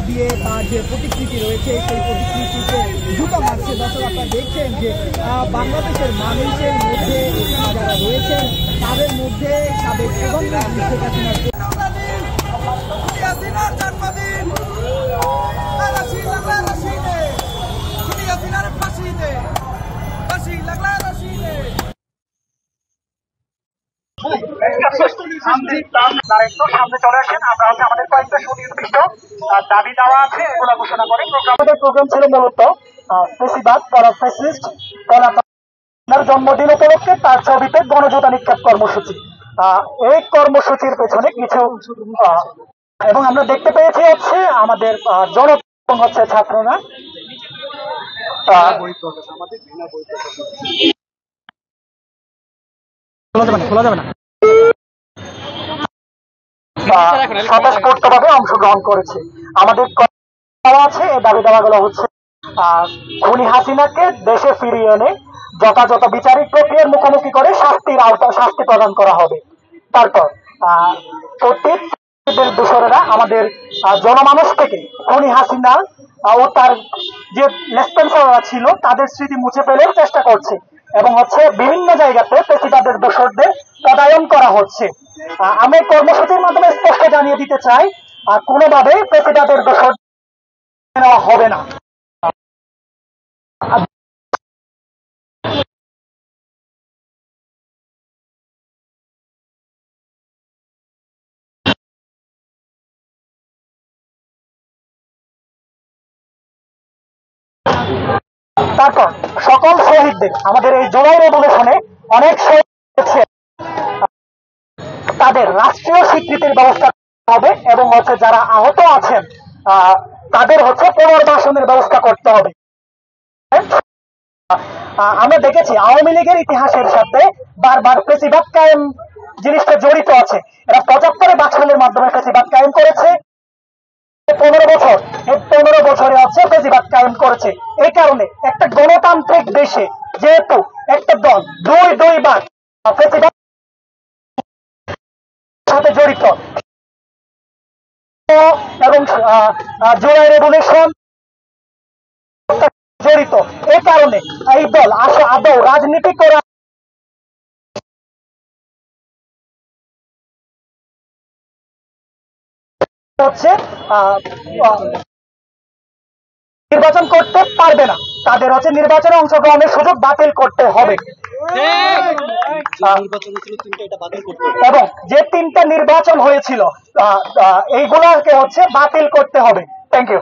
দিয়ে তার যে প্রতিকৃতি রয়েছে সেই প্রতিকৃতিতে জুতা মারছে। দর্শক আপনারা দেখছেন যে বাংলাদেশের মানুষের মধ্যে যারা রয়েছেন তাদের মধ্যে সাবেক প্রধানমন্ত্রী শেখ হাসিনার সামনে চলে আসেন। আমরা হচ্ছে আমাদের কয়েকটা সুনির্দিষ্ট দাবি দেওয়া আছে, এগুলো ঘোষণা করে আমাদের প্রোগ্রাম ছিল মূলত ফেসিবাদ ফ্যাসিস্ট জন্মদিন উপলক্ষে তার ছবিতে গণজোতা নিক্ষেপ কর্মসূচি। এই কর্মসূচির পেছনে কিছু এবং আমরা দেখতে পেয়েছি হচ্ছে আমাদের জনগণ হচ্ছে ছাত্ররা খোলা যাবে না স্বতঃস্ফূর্তভাবে অংশগ্রহণ করেছে। আমাদের আছে এই দাবি দেওয়াগুলো হচ্ছে খুনি হাসিনাকে দেশে ফিরিয়ে এনে যথাযথ বিচারিক প্রক্রিয়ার মুখোমুখি করে শাস্তির আওতায় শাস্তি প্রদান করা হবে। তারপর অতীতের দোসরেরা আমাদের জনমানুষ থেকে খুনি হাসিনা ও তার যে লেসপেন্সাররা ছিল তাদের স্মৃতি মুছে ফেলার চেষ্টা করছে এবং হচ্ছে বিভিন্ন জায়গাতে পেশিদারদের দোসরদের পদায়ন করা হচ্ছে। আমি কর্মসূচির মাধ্যমে স্পষ্ট জানিয়ে দিতে চাই কোনোভাবে পেশিদারদের দোসর নেওয়া হবে না। তারপর সকল শহীদদের আমাদের এই জুলাই রেভলিউশনে অনেক শহীদ হয়েছে, তাদের রাষ্ট্রীয় স্বীকৃতির ব্যবস্থা হবে এবং হচ্ছে যারা আহত আছেন তাদের হচ্ছে পুনর্বাসনের ব্যবস্থা করতে হবে। আমরা দেখেছি আওয়ামী লীগের ইতিহাসের সাথে বারবার ফেসিবাদ কায়েম জিনিসটা জড়িত আছে। এরা ৭৫ বাকশালের মাধ্যমে ফেসিবাদ কায়েম করেছে, 15 বছর, এই 15 বছরে হচ্ছে ফেসিবাদ কায়েম করেছে। এই কারণে একটা গণতান্ত্রিক দেশে যেহেতু একটা দল দুইবার ফেসিবাদ সাথে জড়িত এবং জুলাই রেভলিউশন জড়িত, এই কারণে এই দল আদৌ রাজনীতি করা হচ্ছে নির্বাচন করতে পারবে না, তাদের হচ্ছে নির্বাচনে অংশগ্রহণের সুযোগ বাতিল করতে হবে এবং যে 3টা নির্বাচন হয়েছিল এইগুলোকে হচ্ছে বাতিল করতে হবে। Thank you.